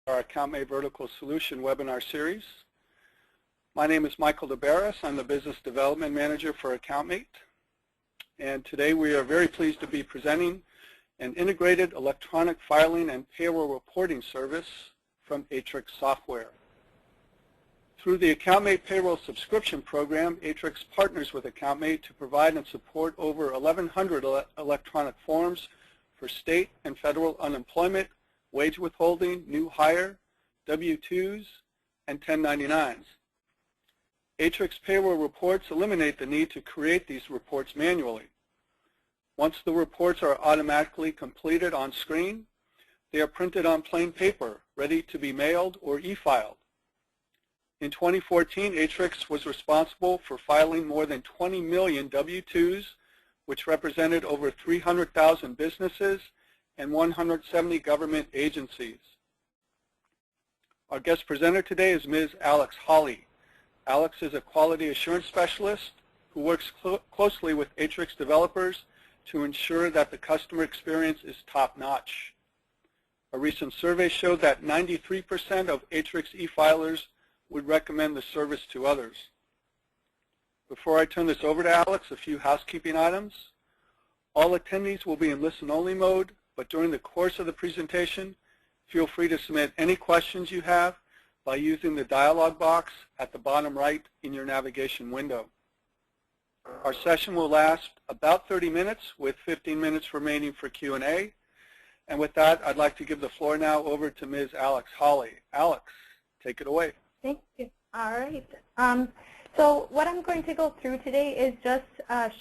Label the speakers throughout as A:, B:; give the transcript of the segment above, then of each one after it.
A: our AccountMate Vertical Solution webinar series. My name is Michael DeBarris. I'm the Business Development Manager for AccountMate. And today we are very pleased to be presenting an integrated electronic filing and payroll reporting service from Aatrix Software. Through the AccountMate Payroll Subscription Program, Aatrix partners with AccountMate to provide and support over 1,100 electronic forms for state and federal unemployment, wage withholding, new hire, W-2s, and 1099s. Aatrix payroll reports eliminate the need to create these reports manually. Once the reports are automatically completed on screen, they are printed on plain paper, ready to be mailed or e-filed. In 2014, Aatrix was responsible for filing more than 20 million W-2s, which represented over 300,000 businesses and 170 government agencies. Our guest presenter today is Ms. Alex Hawley. Alex is a quality assurance specialist who works closely with Aatrix developers to ensure that the customer experience is top-notch. A recent survey showed that 93% of Aatrix e-filers would recommend the service to others. Before I turn this over to Alex, a few housekeeping items. All attendees will be in listen-only mode, but during the course of the presentation, feel free to submit any questions you have by using the dialog box at the bottom right in your navigation window. Our session will last about 30 minutes with 15 minutes remaining for Q&A. And with that, I'd like to give the floor now over to Ms. Alex Hawley. Alex, take it away.
B: Thank you. All right. So what I'm going to go through today is just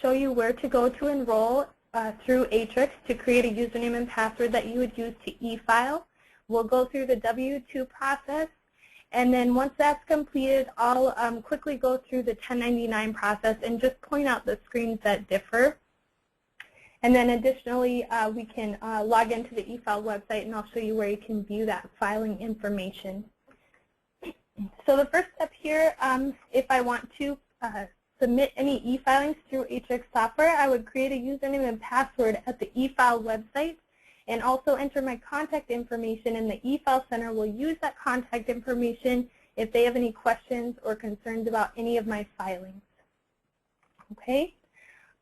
B: show you where to go to enroll through Aatrix to create a username and password that you would use to e-file. We'll go through the W-2 process, and then once that's completed, I'll quickly go through the 1099 process and just point out the screens that differ. And then additionally, we can log into the eFile website, and I'll show you where you can view that filing information. So the first step here, if I want to submit any e-filings through Aatrix Software, I would create a username and password at the eFile website and also enter my contact information, and the eFile Center will use that contact information if they have any questions or concerns about any of my filings. Okay,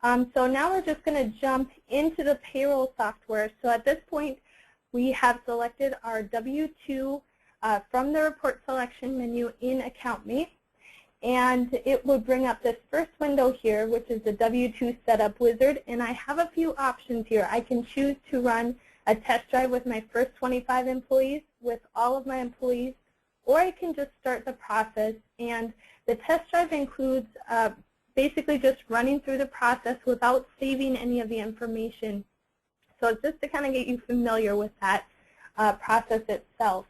B: so now we're just going to jump into the payroll software. So at this point, we have selected our W-2 from the report selection menu in AccountMate, and it will bring up this first window here, which is the W-2 setup wizard, and I have a few options here. I can choose to run a test drive with my first 25 employees, with all of my employees, or I can just start the process, and the test drive includes basically just running through the process without saving any of the information. So it's just to kind of get you familiar with that process itself.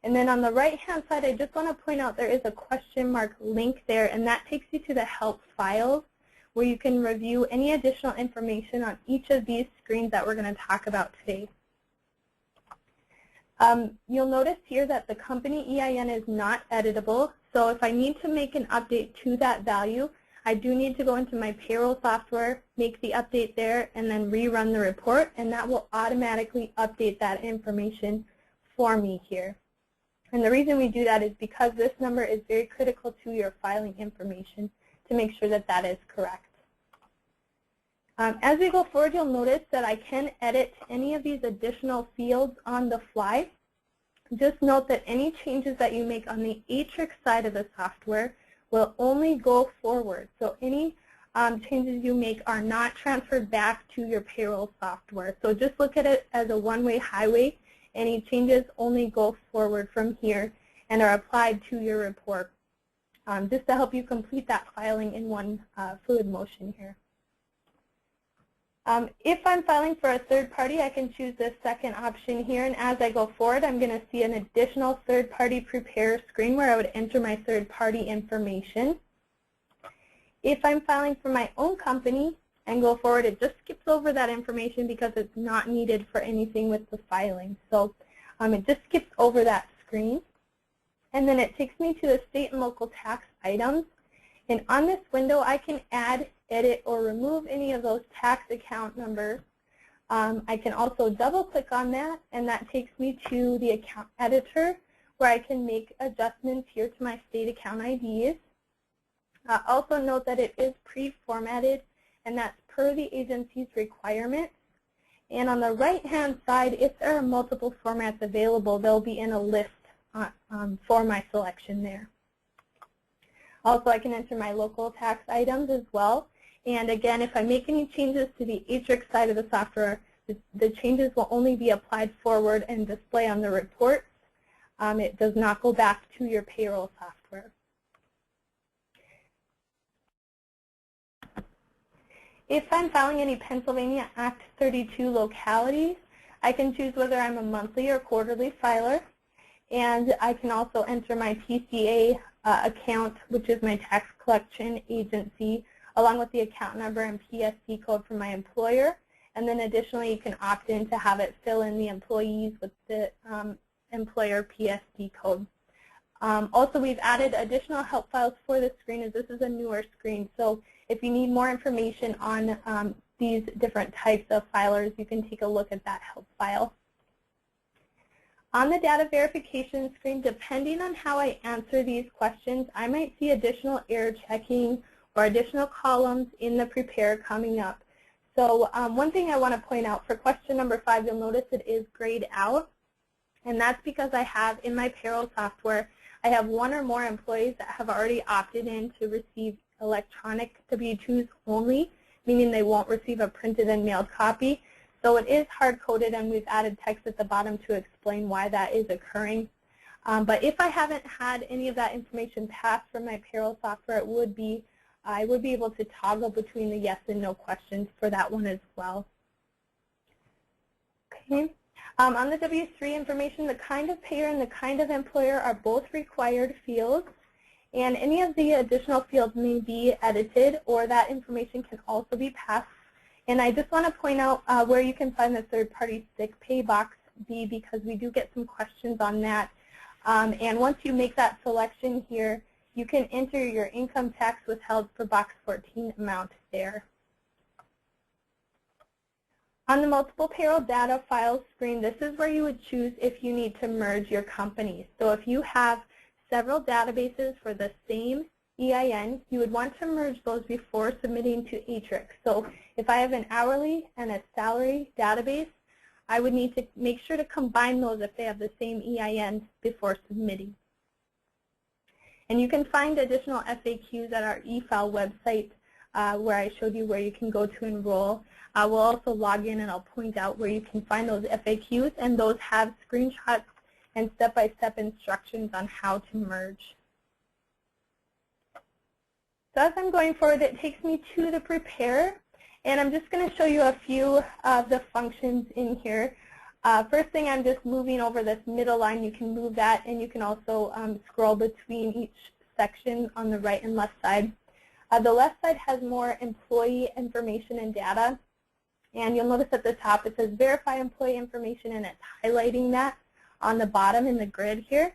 B: And then on the right-hand side, I just want to point out there is a question mark link there, and that takes you to the help files, where you can review any additional information on each of these screens that we're going to talk about today. You'll notice here that the company EIN is not editable, so if I need to make an update to that value, I do need to go into my payroll software, make the update there, and then rerun the report, and that will automatically update that information for me here. And the reason we do that is because this number is very critical to your filing information to make sure that that is correct. As we go forward, you'll notice that I can edit any of these additional fields on the fly. Just note that any changes that you make on the Aatrix side of the software will only go forward. So any changes you make are not transferred back to your payroll software. So just look at it as a one-way highway. Any changes only go forward from here and are applied to your report, just to help you complete that filing in one fluid motion here. If I'm filing for a third party, I can choose this second option here, and as I go forward, I'm going to see an additional third party prepare screen where I would enter my third party information. If I'm filing for my own company and go forward, it just skips over that information because it's not needed for anything with the filing. So it just skips over that screen. And then it takes me to the state and local tax items. And on this window, I can add, edit, or remove any of those tax account numbers. I can also double click on that, and that takes me to the account editor where I can make adjustments here to my state account IDs. Also note that it is pre-formatted, and that's per the agency's requirements. And on the right-hand side, if there are multiple formats available, they'll be in a list for my selection there. Also, I can enter my local tax items as well. And again, if I make any changes to the Aatrix side of the software, the changes will only be applied forward and display on the reports. It does not go back to your payroll software. If I'm filing any Pennsylvania Act 32 localities, I can choose whether I'm a monthly or quarterly filer. And I can also enter my TCA account, which is my tax collection agency, along with the account number and PSC code for my employer. And then additionally, you can opt in to have it fill in the employees with the employer PSC code. Also, we've added additional help files for the screen, as this is a newer screen. So if you need more information on these different types of filers, you can take a look at that help file. On the data verification screen, depending on how I answer these questions, I might see additional error checking or additional columns in the prepare coming up. So one thing I want to point out for question number 5, you'll notice it is grayed out. And that's because I have in my payroll software, I have one or more employees that have already opted in to receive electronic W-2s only, meaning they won't receive a printed and mailed copy. So it is hard-coded, and we've added text at the bottom to explain why that is occurring. But if I haven't had any of that information passed from my payroll software, I would be able to toggle between the yes and no questions for that one as well. Okay. On the W-3 information, the kind of payer and the kind of employer are both required fields. And any of the additional fields may be edited, or that information can also be passed. And I just want to point out where you can find the third-party sick pay box B, because we do get some questions on that. And once you make that selection here, you can enter your income tax withheld for box 14 amount there. On the multiple payroll data files screen, this is where you would choose if you need to merge your companies. So if you have several databases for the same EIN, you would want to merge those before submitting to Aatrix. So if I have an hourly and a salary database, I would need to make sure to combine those if they have the same EIN before submitting. And you can find additional FAQs at our eFile website where I showed you where you can go to enroll. We'll also log in and I'll point out where you can find those FAQs, and those have screenshots and step-by-step instructions on how to merge. So as I'm going forward, it takes me to the prepare, and I'm just going to show you a few of the functions in here. First thing, I'm just moving over this middle line. You can move that, and you can also scroll between each section on the right and left side. The left side has more employee information and data, and you'll notice at the top it says verify employee information, and it's highlighting that on the bottom in the grid here.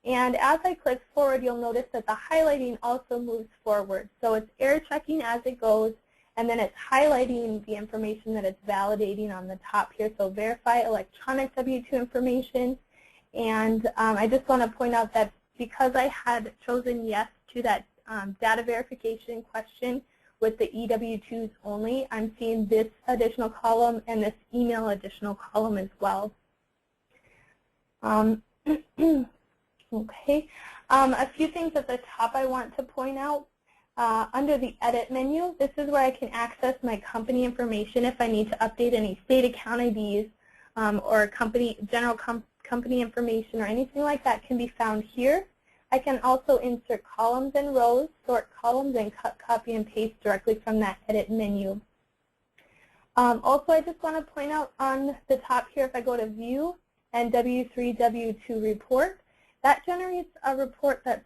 B: And as I click forward, you'll notice that the highlighting also moves forward. So it's error checking as it goes, and then it's highlighting the information that it's validating on the top here. So verify electronic W-2 information. And I just want to point out that because I had chosen yes to that data verification question with the EW2s only, I'm seeing this additional column and this email additional column as well. Okay, a few things at the top I want to point out. Under the Edit menu, this is where I can access my company information if I need to update any state account IDs or general company information or anything like that can be found here. I can also insert columns and rows, sort columns, and cut, copy, and paste directly from that Edit menu. Also, I just want to point out on the top here, if I go to View and W3, W2 Report, that generates a report that's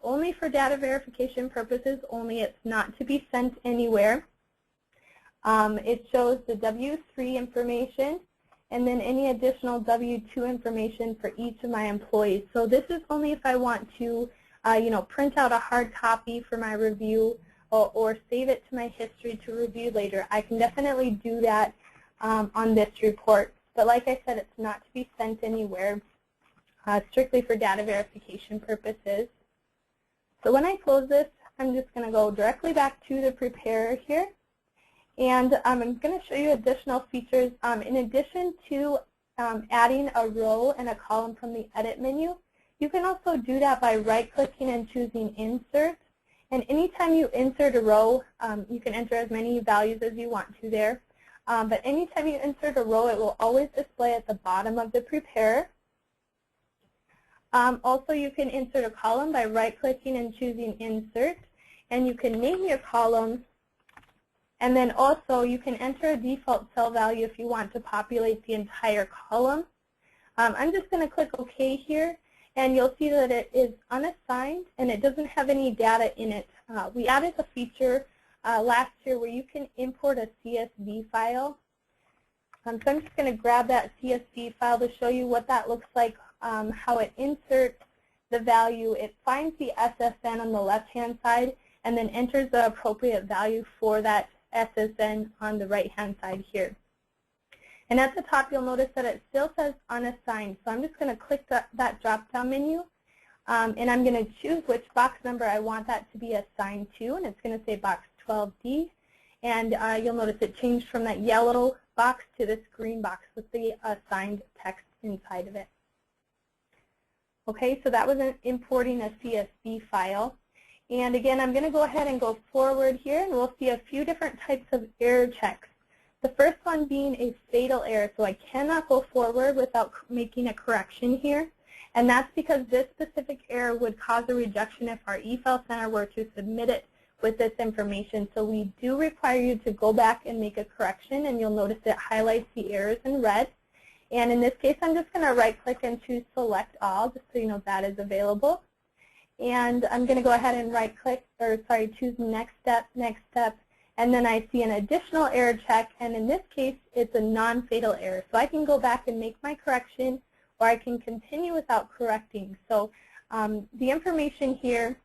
B: only for data verification purposes only. It's not to be sent anywhere. It shows the W3 information and then any additional W2 information for each of my employees. So this is only if I want to print out a hard copy for my review or save it to my history to review later. I can definitely do that on this report. But like I said, it's not to be sent anywhere. strictly for data verification purposes. So when I close this, I'm just going to go directly back to the preparer here. And I'm going to show you additional features. In addition to adding a row and a column from the Edit menu, you can also do that by right-clicking and choosing Insert. And anytime you insert a row, you can enter as many values as you want to there. But anytime you insert a row, it will always display at the bottom of the preparer. Also, you can insert a column by right-clicking and choosing Insert. And you can name your column. And then also, you can enter a default cell value if you want to populate the entire column. I'm just going to click OK here. And you'll see that it is unassigned and it doesn't have any data in it. We added a feature last year where you can import a CSV file. So I'm just going to grab that CSV file to show you what that looks like, how it inserts the value. It finds the SSN on the left-hand side and then enters the appropriate value for that SSN on the right-hand side here. And at the top, you'll notice that it still says unassigned. So I'm just going to click that drop-down menu, and I'm going to choose which box number I want that to be assigned to, and it's going to say box 12D. And you'll notice it changed from that yellow box to this green box with the assigned text inside of it. Okay, so that was importing a CSV file. And again, I'm going to go ahead and go forward here, and we'll see a few different types of error checks. The first one being a fatal error, so I cannot go forward without making a correction here. And that's because this specific error would cause a rejection if our eFile Center were to submit it with this information. So we do require you to go back and make a correction, and you'll notice it highlights the errors in red. And in this case, I'm just going to right-click and choose Select All, just so you know that is available. And I'm going to go ahead and right-click, or sorry, choose Next Step, Next Step. And then I see an additional error check, and in this case, it's a non-fatal error. So I can go back and make my correction, or I can continue without correcting. So the information here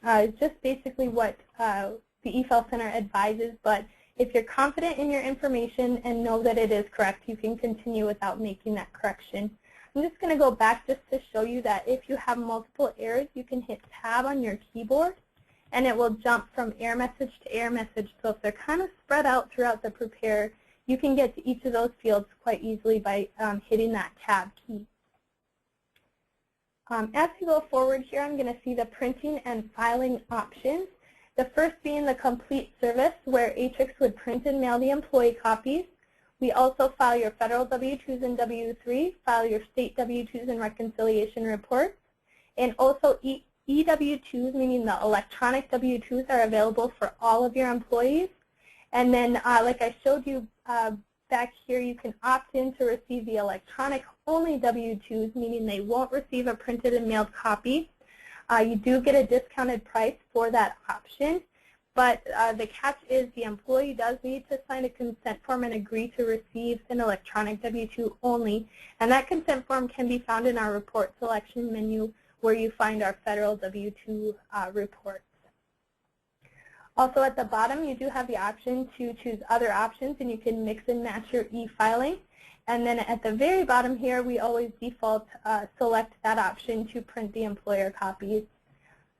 B: is just basically what the eFile Center advises, but if you're confident in your information and know that it is correct, you can continue without making that correction. I'm just going to go back just to show you that if you have multiple errors, you can hit Tab on your keyboard, and it will jump from error message to error message. So if they're kind of spread out throughout the preparer, you can get to each of those fields quite easily by hitting that Tab key. As we go forward here, I'm going to see the printing and filing options. The first being the complete service, where Aatrix would print and mail the employee copies. We also file your federal W-2s and W-3, file your state W-2s and reconciliation reports, and also EW2s, meaning the electronic W-2s, are available for all of your employees. And then, like I showed you back here, you can opt in to receive the electronic only W-2s, meaning they won't receive a printed and mailed copy. You do get a discounted price for that option, but the catch is the employee does need to sign a consent form and agree to receive an electronic W-2 only. And that consent form can be found in our report selection menu, where you find our federal W-2 reports. Also at the bottom, you do have the option to choose other options, and you can mix and match your e-filing. And then at the very bottom here, we always default select that option to print the employer copies.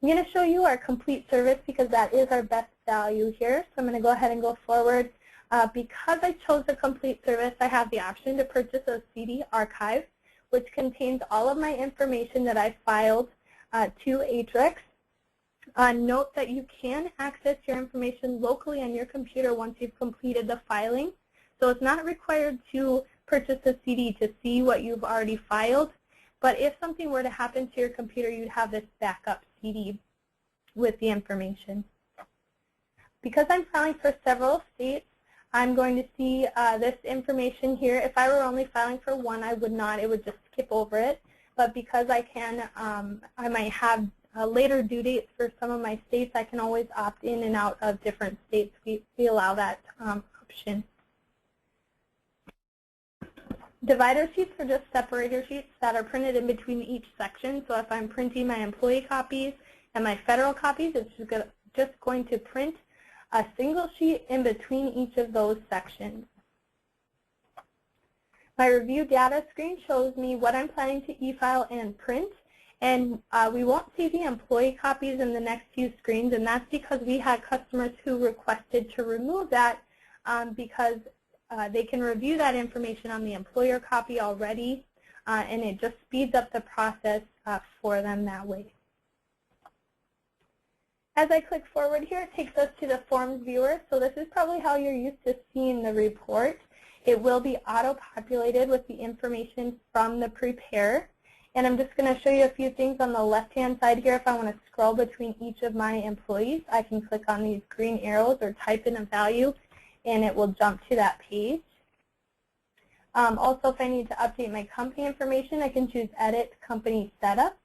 B: I'm going to show you our complete service because that is our best value here. So I'm going to go ahead and go forward. Because I chose the complete service, I have the option to purchase a CD archive, which contains all of my information that I filed to Aatrix. Note that you can access your information locally on your computer once you've completed the filing. So it's not required to purchase a CD to see what you've already filed. But if something were to happen to your computer, you'd have this backup CD with the information. Because I'm filing for several states, I'm going to see this information here. If I were only filing for one, I would not. It would just skip over it. But because I can, I might have later due dates for some of my states, I can always opt in and out of different states. We allow that option. Divider sheets are just separator sheets that are printed in between each section. So if I'm printing my employee copies and my federal copies, it's just going to print a single sheet in between each of those sections. My review data screen shows me what I'm planning to e-file and print. And we won't see the employee copies in the next few screens, and that's because we had customers who requested to remove that because they can review that information on the employer copy already, and it just speeds up the process for them that way. As I click forward here, it takes us to the forms viewer. So this is probably how you're used to seeing the report. It will be auto-populated with the information from the preparer. And I'm just going to show you a few things on the left-hand side here. If I want to scroll between each of my employees, I can click on these green arrows or type in a value, and it will jump to that page. Also, if I need to update my company information, I can choose Edit Company Setup.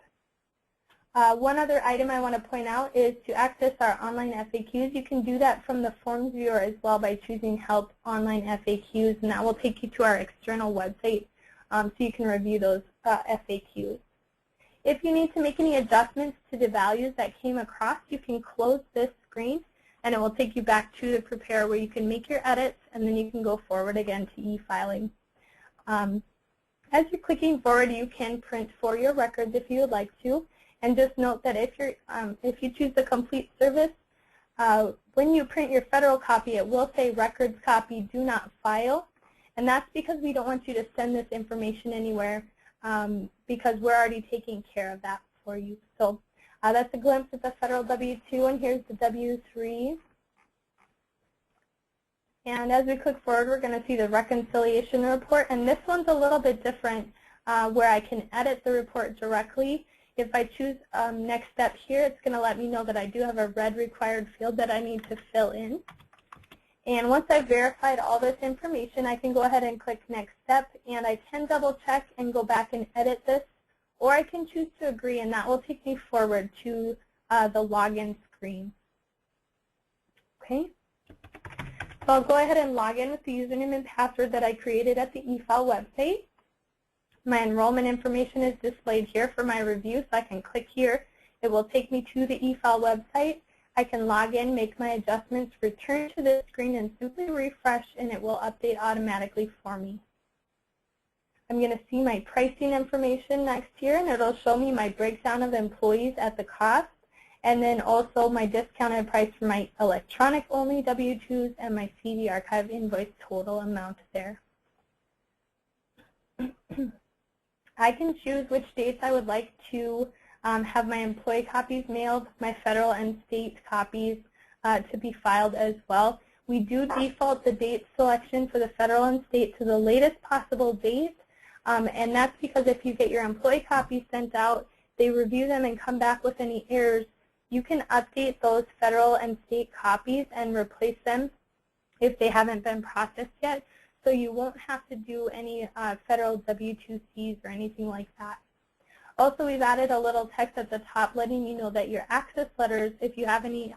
B: One other item I want to point out is to access our online FAQs. You can do that from the Forms viewer as well by choosing Help Online FAQs, and that will take you to our external website so you can review those FAQs. If you need to make any adjustments to the values that came across, you can close this screen, and it will take you back to the preparer where you can make your edits, and then you can go forward again to e-filing. As you're clicking forward, you can print for your records if you would like to. And just note that if you choose the complete service, when you print your federal copy, it will say records copy, do not file. And that's because we don't want you to send this information anywhere because we're already taking care of that for you. So that's a glimpse of the federal W-2, and here's the W-3. And as we click forward, we're going to see the reconciliation report. And this one's a little bit different where I can edit the report directly. If I choose next step here, it's going to let me know that I do have a red required field that I need to fill in. And once I've verified all this information, I can go ahead and click next step, and I can double check and go back and edit this, or I can choose to agree, and that will take me forward to the login screen. Okay. So I'll go ahead and log in with the username and password that I created at the eFile website. My enrollment information is displayed here for my review, so I can click here. It will take me to the eFile website. I can log in, make my adjustments, return to this screen, and simply refresh, and it will update automatically for me. I'm going to see my pricing information next here, and it will show me my breakdown of employees at the cost, and then also my discounted price for my electronic-only W-2s and my CD archive invoice total amount there. I can choose which dates I would like to have my employee copies mailed, my federal and state copies to be filed as well. We do default the date selection for the federal and state to the latest possible date, and that's because if you get your employee copies sent out, they review them and come back with any errors, you can update those federal and state copies and replace them if they haven't been processed yet. So you won't have to do any federal W-2Cs or anything like that. Also, we've added a little text at the top letting you know that your access letters, if you have any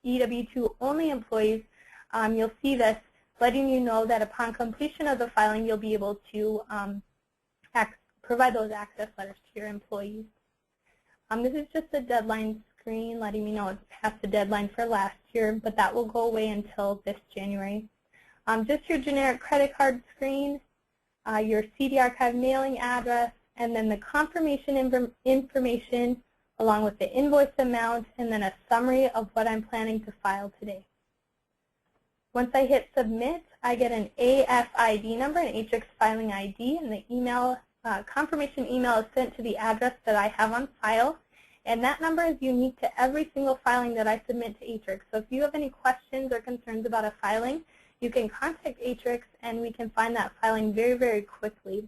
B: EW2 only employees, you'll see this letting you know that upon completion of the filing, you'll be able to provide those access letters to your employees. This is just a deadline screen letting me know it's past the deadline for last year, but that will go away until this January. Just your generic credit card screen, your CD archive mailing address, and then the confirmation information along with the invoice amount, and then a summary of what I'm planning to file today. Once I hit submit, I get an AFID number, an Aatrix filing ID, and the email confirmation email is sent to the address that I have on file. And that number is unique to every single filing that I submit to Aatrix. So if you have any questions or concerns about a filing, you can contact Aatrix, and we can find that filing very, very quickly.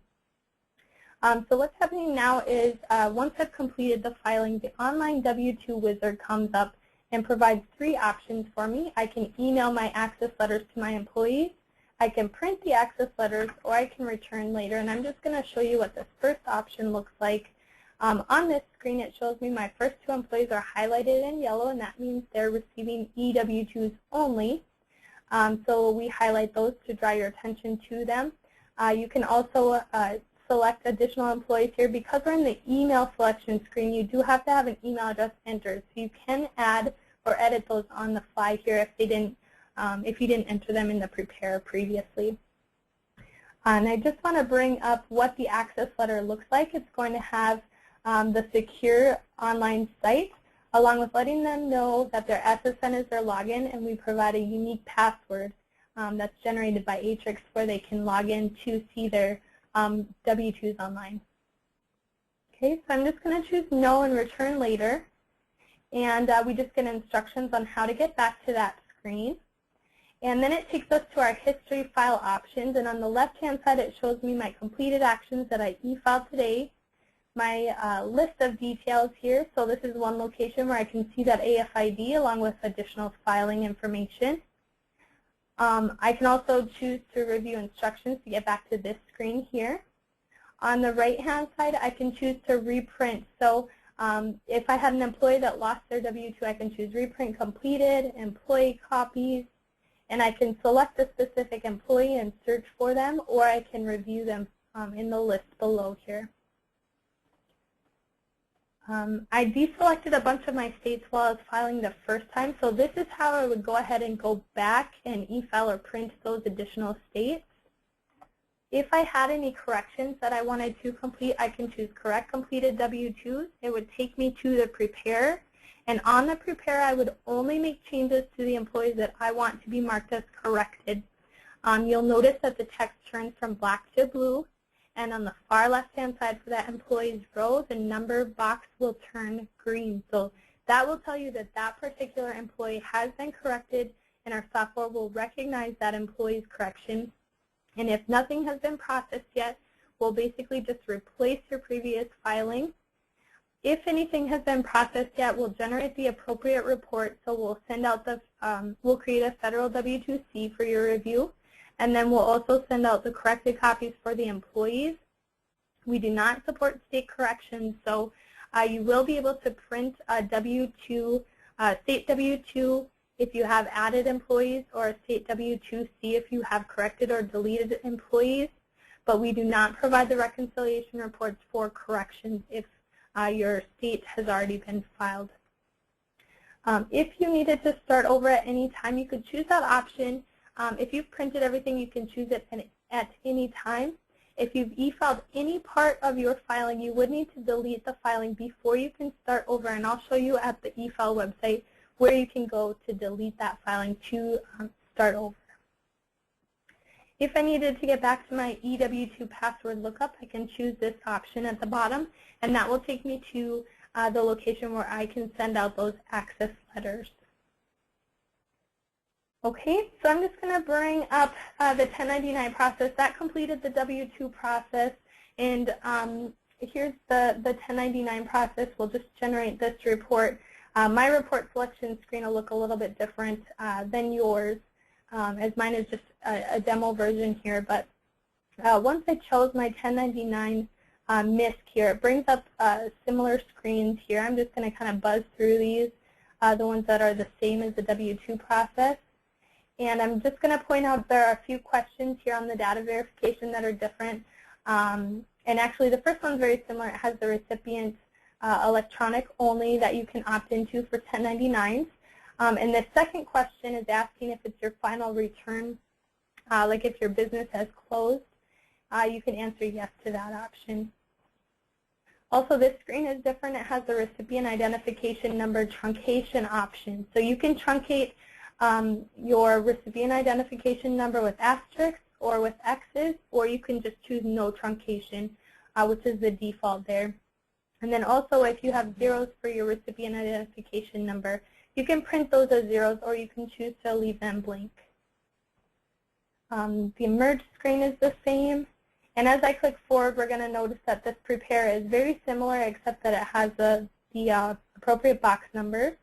B: So what's happening now is once I've completed the filing, the online W-2 wizard comes up and provides 3 options for me. I can email my access letters to my employees, I can print the access letters, or I can return later. And I'm just going to show you what this first option looks like. On this screen, it shows me my first 2 employees are highlighted in yellow, and that means they're receiving EW-2s only. So we highlight those to draw your attention to them. You can also select additional employees here. Because we're in the email selection screen, you do have to have an email address entered. So you can add or edit those on the fly here if you didn't enter them in the preparer previously. And I just want to bring up what the access letter looks like. It's going to have the secure online site, along with letting them know that their SSN is their login, and we provide a unique password that's generated by Aatrix where they can log in to see their W-2s online. Okay, so I'm just going to choose no and return later. And we just get instructions on how to get back to that screen. And then it takes us to our history file options. And on the left-hand side, it shows me my completed actions that I e-filed today, my list of details here. So this is one location where I can see that AFID along with additional filing information. I can also choose to review instructions to get back to this screen here. On the right-hand side, I can choose to reprint. So if I had an employee that lost their W-2, I can choose reprint completed, employee copies, and I can select a specific employee and search for them, or I can review them in the list below here. I deselected a bunch of my states while I was filing the first time, so this is how I would go ahead and go back and e-file or print those additional states. If I had any corrections that I wanted to complete, I can choose Correct Completed W-2s. It would take me to the Prepare, and on the Prepare, I would only make changes to the employees that I want to be marked as corrected. You'll notice that the text turns from black to blue, and on the far left-hand side for that employee's row, the number box will turn green. So that will tell you that that particular employee has been corrected, and our software will recognize that employee's correction. And if nothing has been processed yet, we'll basically just replace your previous filing. If anything has been processed yet, we'll generate the appropriate report. So we'll send out the, we'll create a federal W-2C for your review. And then we'll also send out the corrected copies for the employees. We do not support state corrections, so you will be able to print a W-2, state W-2 if you have added employees, or a state W-2C if you have corrected or deleted employees. But we do not provide the reconciliation reports for corrections if your state has already been filed. If you needed to start over at any time, you could choose that option. If you've printed everything, you can choose it at any time. If you've e-filed any part of your filing, you would need to delete the filing before you can start over, and I'll show you at the eFile website where you can go to delete that filing to start over. If I needed to get back to my EW2 password lookup, I can choose this option at the bottom, and that will take me to the location where I can send out those access letters. Okay, so I'm just going to bring up the 1099 process. That completed the W-2 process, and here's the 1099 process. We'll just generate this report. My report selection screen will look a little bit different than yours, as mine is just a demo version here. But once I chose my 1099 MISC here, it brings up similar screens here. I'm just going to kind of buzz through these, the ones that are the same as the W-2 process. And I'm just going to point out there are a few questions here on the data verification that are different. And actually, the first one's very similar. It has the recipient electronic only that you can opt into for 1099s. And the second question is asking if it's your final return, like if your business has closed. You can answer yes to that option. Also, this screen is different. It has the recipient identification number truncation option. So you can truncate your recipient identification number with asterisks or with X's, or you can just choose no truncation, which is the default there. And then also, if you have zeros for your recipient identification number, you can print those as zeros, or you can choose to leave them blank. The merge screen is the same. And as I click forward, we're going to notice that this prepare is very similar, except that it has the appropriate box numbers.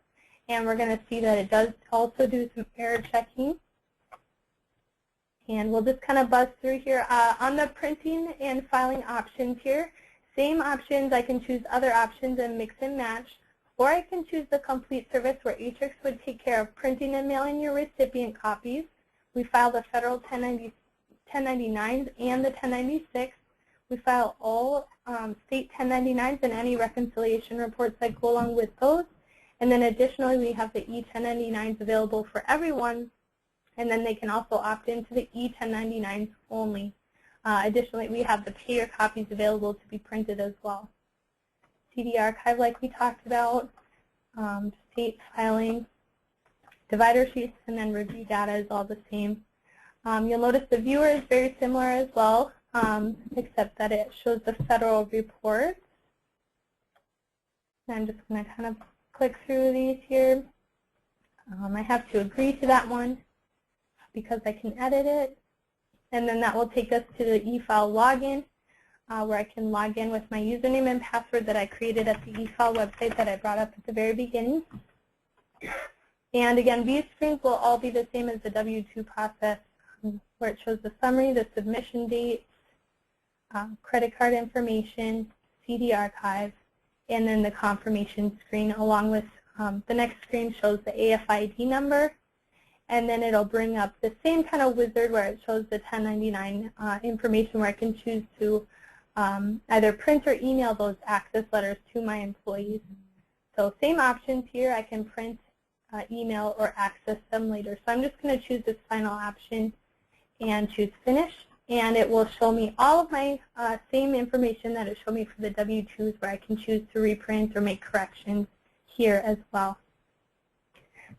B: And we're going to see that it does also do some error checking. And we'll just kind of buzz through here. On the printing and filing options here, same options. I can choose other options and mix and match. Or I can choose the complete service where Aatrix would take care of printing and mailing your recipient copies. We file the federal 1099s and the 1096. We file all state 1099s and any reconciliation reports that go along with those. And then additionally, we have the E1099s available for everyone, and then they can also opt into the E1099s only. Additionally, we have the payer copies available to be printed as well. CD archive, like we talked about, state filing, divider sheets, and then review data is all the same. You'll notice the viewer is very similar as well, except that it shows the federal reports. And I'm just going to kind of click through these here. I have to agree to that one because I can edit it. And then that will take us to the eFile login, where I can log in with my username and password that I created at the eFile website that I brought up at the very beginning. And again, these screens will all be the same as the W-2 process, where it shows the summary, the submission date, credit card information, CD archive, and then the confirmation screen, along with the next screen shows the AFID number. And then it'll bring up the same kind of wizard where it shows the 1099 information, where I can choose to either print or email those access letters to my employees. So same options here. I can print, email, or access them later. So I'm just going to choose this final option and choose Finish. And it will show me all of my same information that it showed me for the W-2s, where I can choose to reprint or make corrections here as well.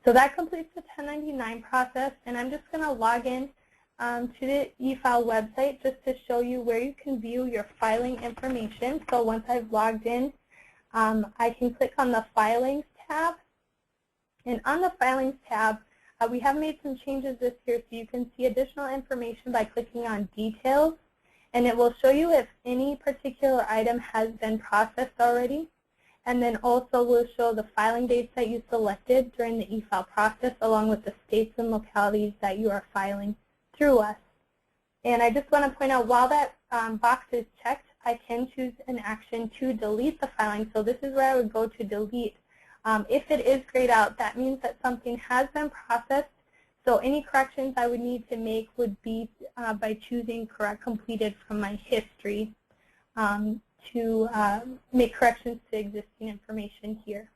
B: So that completes the 1099 process, and I'm just going to log in to the eFile website just to show you where you can view your filing information. So once I've logged in, I can click on the Filings tab. And on the Filings tab, we have made some changes this year, so you can see additional information by clicking on Details. And it will show you if any particular item has been processed already. And then also will show the filing dates that you selected during the eFile process, along with the states and localities that you are filing through us. And I just want to point out, while that box is checked, I can choose an action to delete the filing. So this is where I would go to delete. If it is grayed out, that means that something has been processed. So any corrections I would need to make would be by choosing Correct Completed from my history. To make corrections to existing information here.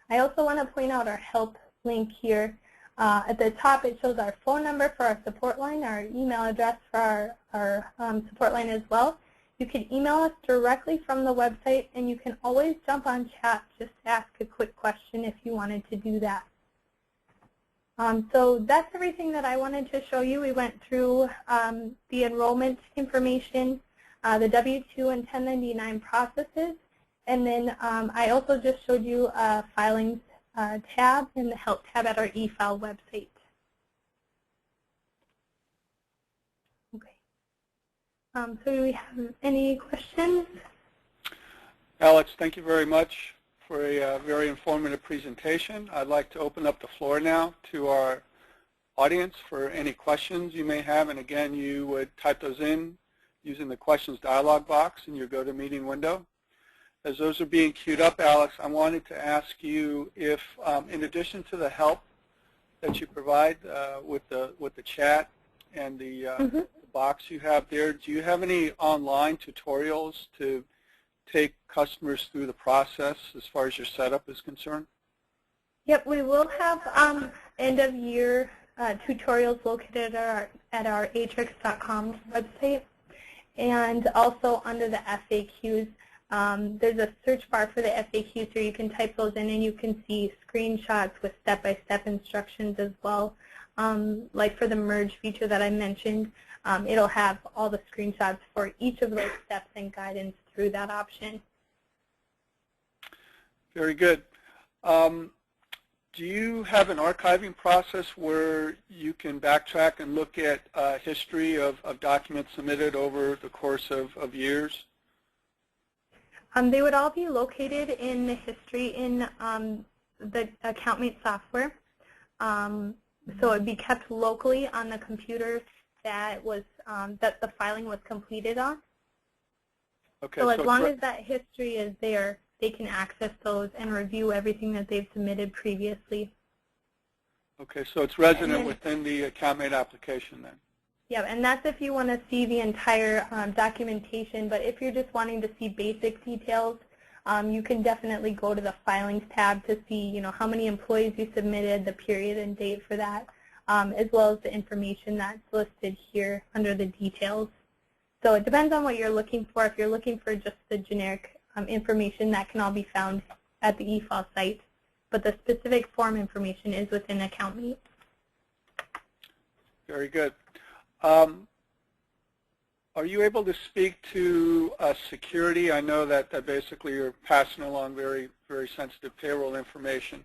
B: I also want to point out our help link here. At the top, it shows our phone number for our support line, our email address for our support line as well. You can email us directly from the website, and you can always jump on chat just to ask a quick question if you wanted to do that. So that's everything that I wanted to show you. We went through the enrollment information, the W-2 and 1099 processes, and then I also just showed you a Filings tab and the Help tab at our eFile website. Okay. So do we have any questions?
A: Alex, thank you very much for a very informative presentation. I'd like to open up the floor now to our audience for any questions you may have. And again, you would type those in using the questions dialog box in your GoToMeeting window. As those are being queued up, Alex, I wanted to ask you if, in addition to the help that you provide with the chat and the box you have there, do you have any online tutorials to take customers through the process as far as your setup is concerned?
B: Yep, we will have end-of-year tutorials located at our aatrix.com website. And also under the FAQs, there's a search bar for the FAQs, so you can type those in and you can see screenshots with step-by-step instructions as well. Like for the merge feature that I mentioned, it'll have all the screenshots for each of those steps and guidance through that option.
A: Very good. Do you have an archiving process where you can backtrack and look at history of documents submitted over the course of years?
B: They would all be located in the history in the AccountMate software. So it would be kept locally on the computer that was that the filing was completed on. Okay, so as long as that history is there, they can access those and review everything that they've submitted previously.
A: Okay, so it's resident within the AccountMate application then?
B: Yeah, and that's if you want to see the entire documentation, but if you're just wanting to see basic details, you can definitely go to the Filings tab to see, how many employees you submitted, the period and date for that, as well as the information that's listed here under the details. So it depends on what you're looking for. If you're looking for just the generic information, that can all be found at the eFile site. But the specific form information is within AccountMate.
A: Very good. Are you able to speak to security? I know that basically you're passing along very, very sensitive payroll information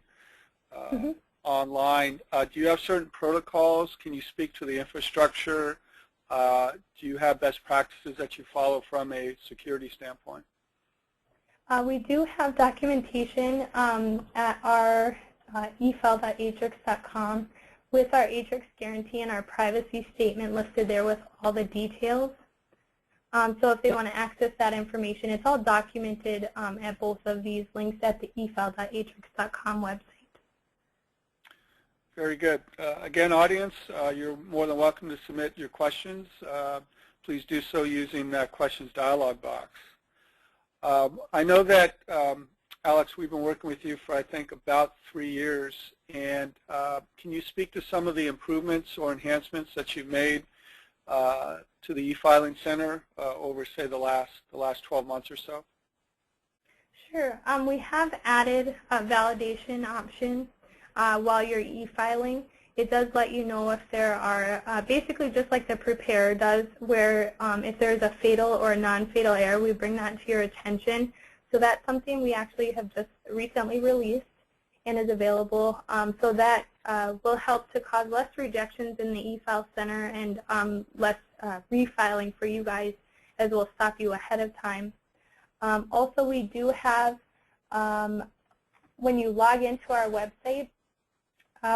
A: online. Do you have certain protocols? Can you speak to the infrastructure? Do you have best practices that you follow from a security standpoint?
B: We do have documentation at our eFile.aatrix.com with our Aatrix guarantee and our privacy statement listed there with all the details. So if they want to access that information, it's all documented at both of these links at the eFile.aatrix.com website.
A: Very good. Again, audience, you're more than welcome to submit your questions. Please do so using that questions dialog box. I know that, Alex, we've been working with you for, I think, about 3 years. And can you speak to some of the improvements or enhancements that you've made to the eFiling Center over, say, the last 12 months or so?
B: Sure. We have added a validation option while you're e-filing. It does let you know if there are, basically just like the Prepare does, where if there's a fatal or a non-fatal error, we bring that to your attention. So that's something we actually have just recently released and is available. So that will help to cause less rejections in the eFile Center and less refiling for you guys, as will stop you ahead of time. Also, we do have, when you log into our website,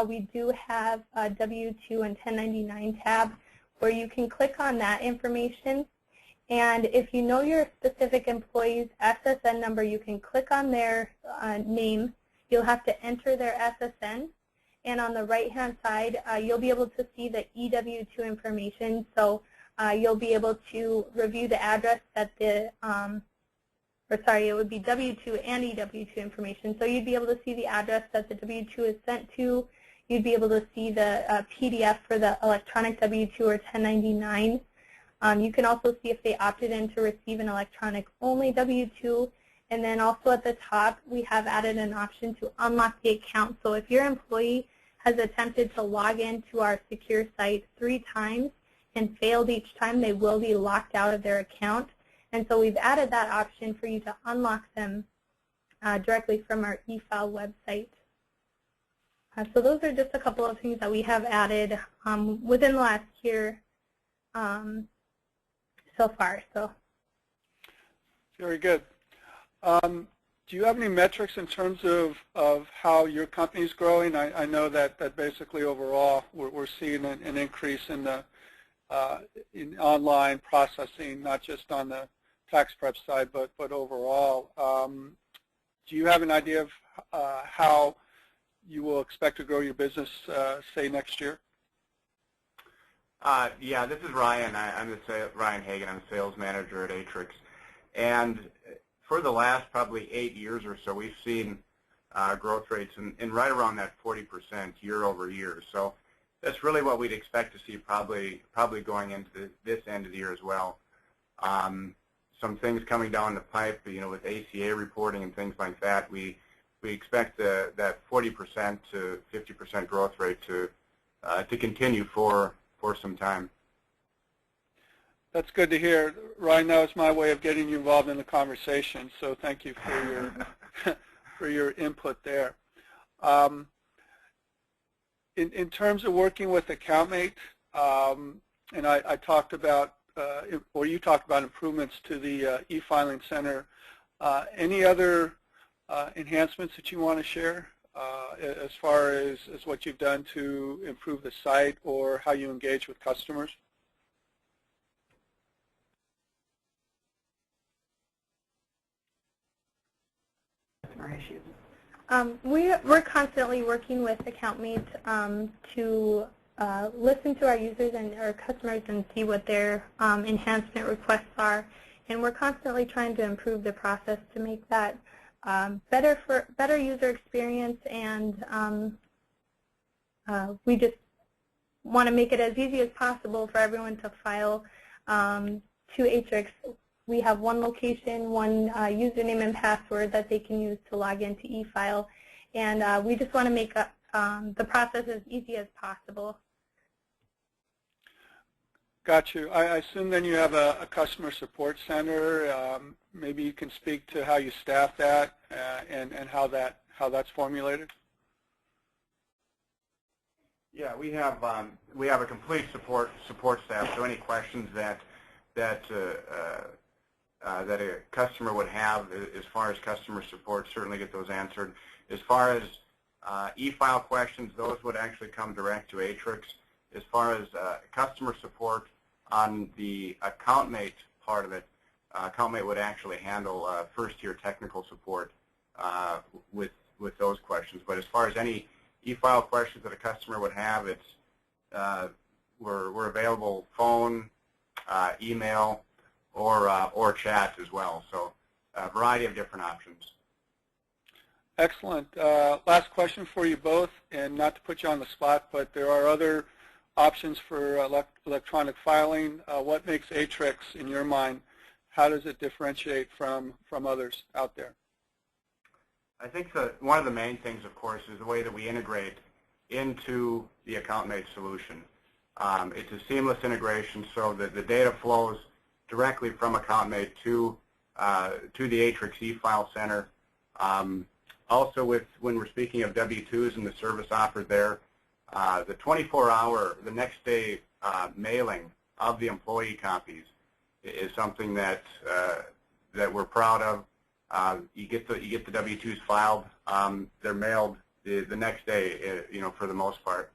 B: we do have a W-2 and 1099 tab where you can click on that information. And if you know your specific employee's SSN number, you can click on their name. You'll have to enter their SSN. And on the right-hand side, you'll be able to see the EW2 information. So you'll be able to review the address that the, it would be W-2 and EW2 information. So you'd be able to see the address that the W-2 is sent to. You'd be able to see the PDF for the electronic W-2 or 1099. You can also see if they opted in to receive an electronic only W-2. And then also at the top, we have added an option to unlock the account. So if your employee has attempted to log into our secure site 3 times and failed each time, they will be locked out of their account. And so we've added that option for you to unlock them directly from our eFile website. So those are just a couple of things that we have added within the last year so far. So
A: very good. Do you have any metrics in terms of how your company is growing? I know that basically overall we're seeing an increase in the in online processing, not just on the tax prep side, but overall. Do you have an idea of how you will expect to grow your business, say, next year?
C: Yeah, this is Ryan. I'm Ryan Hagan. I'm the sales manager at Aatrix. And for the last probably 8 years or so, we've seen growth rates in right around that 40% year over year. So that's really what we'd expect to see probably going into this end of the year as well. Some things coming down the pipe, with ACA reporting and things like that, we expect that 40% to 50% growth rate to continue for some time.
A: That's good to hear. Ryan, that was my way of getting you involved in the conversation, so thank you for your for your input there. In terms of working with AccountMate, and I talked about, or you talked about improvements to the eFiling Center. Any other enhancements that you want to share as far as what you've done to improve the site or how you engage with customers?
B: We're constantly working with AccountMate to listen to our users and our customers and see what their enhancement requests are. And we're constantly trying to improve the process to make that better user experience, and we just want to make it as easy as possible for everyone to file to Aatrix, we have one location, one username and password that they can use to log into eFile, and we just want to make the process as easy as possible.
A: Got you. I assume then you have a customer support center. Maybe you can speak to how you staff that and how that's formulated.
C: Yeah, we have a complete support staff. So any questions that a customer would have as far as customer support, certainly get those answered. As far as eFile questions, those would actually come direct to Aatrix. As far as customer support on the AccountMate part of it, AccountMate would actually handle first-tier technical support with those questions. But as far as any eFile questions that a customer would have, it's we're available phone, email, or chat as well. So a variety of different options.
A: Excellent. Last question for you both, and not to put you on the spot, but there are other options for electronic filing. What makes Aatrix, in your mind, how does it differentiate from others out there?
C: I think one of the main things, of course, is the way that we integrate into the AccountMate solution. It's a seamless integration so that the data flows directly from AccountMate to the Aatrix eFile Center. Also, when we're speaking of W-2s and the service offered there, the 24-hour, the next day mailing of the employee copies is something that we're proud of. You get the W-2s filed. They're mailed the next day, for the most part.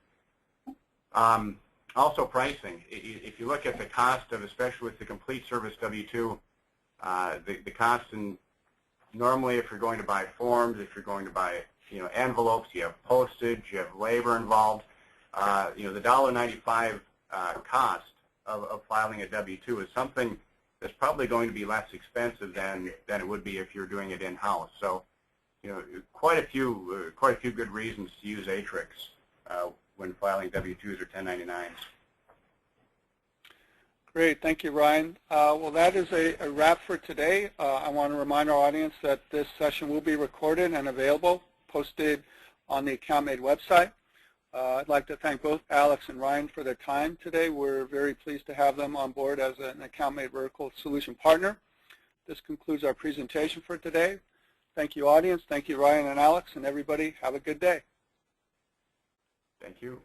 C: Also, pricing. If you look at the cost of, especially with the complete service W-2, the cost normally, if you're going to buy forms, if you're going to buy envelopes, you have postage, you have labor involved. The $1.95 cost of filing a W-2 is something that's probably going to be less expensive than it would be if you're doing it in-house. So, quite a few good reasons to use Aatrix when filing W-2s or 1099s.
A: Great. Thank you, Ryan. Well, that is a wrap for today. I want to remind our audience that this session will be recorded and available, posted on the AccountMate website. I'd like to thank both Alex and Ryan for their time today. We're very pleased to have them on board as an AccountMate Vertical Solution Partner. This concludes our presentation for today. Thank you, audience. Thank you, Ryan and Alex, and everybody. Have a good day.
C: Thank you.